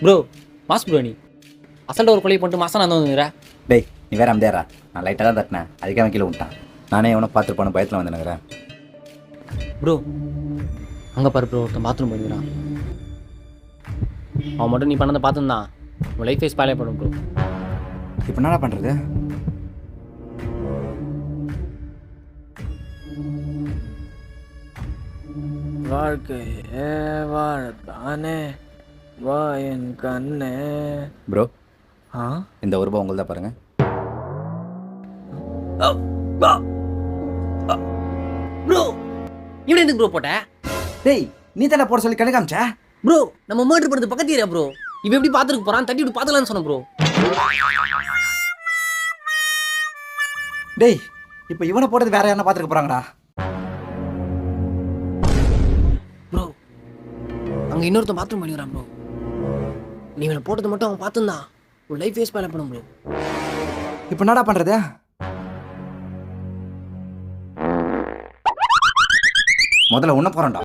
Bro mass bro நீ அசல்ட்ட ஒரு கொலை பண்ணிட்டு மாசம் நான் வந்துடுறேன். டேய் நீ வேற அமைதியாரா. நான் லைட்டாக தான் தட்டினேன், அதுக்கே அவன் கீழே விட்டான். நானே எவனோ பார்த்துருப்பானு பயத்தில் வந்துனுங்கிறேன். ப்ரோ அங்கே பாரு ப்ரோ, ஒருத்தன் பாத்ரூம் போயிருக்கிறான். அவன் மட்டும் நீ பண்ணதை பார்த்துருந்தான் உன் லைஃப் ஃபேஸ் பாலே பண்ணும் ப்ரோ. இப்போ என்னடா பண்ணுறது? வாழ்க்கையே வாழத்தானே வா என் கண்ணே. ப்ரோ ஆ இந்த ரூபா உங்கள் தான் பாருங்க. ப்ரோ இவன் எதுக்கு ப்ரோ போட்ட? டேய் நீ தானே போட சொல்லி கிடைக்காமச்சா? ப்ரோ நம்ம மர்டர் பண்ணுறது பக்கத்து ஏரியா ப்ரோ. இவன் எப்படி பார்த்துருக்கு போகிறான், தட்டி இப்படி பார்த்துக்கலான்னு சொன்னேன் ப்ரோ. டேய் இப்போ இவனை போட்டது வேற யாரா பார்த்துருக்க போகிறாங்கடா. ப்ரோ அங்கே இன்னொருத்தன் பாத்ரூம் பண்ணிக்கிறான் ப்ரோ. நீ இவனை போட்டது மட்டும் அவன் பார்த்துருந்தான் உன் லைஃப் ஃபேஸ் பாலே பண்ணும் ப்ரோ. இப்போ என்னடா பண்ணுறது? முதல்ல உன்ன போகிறேன்டா.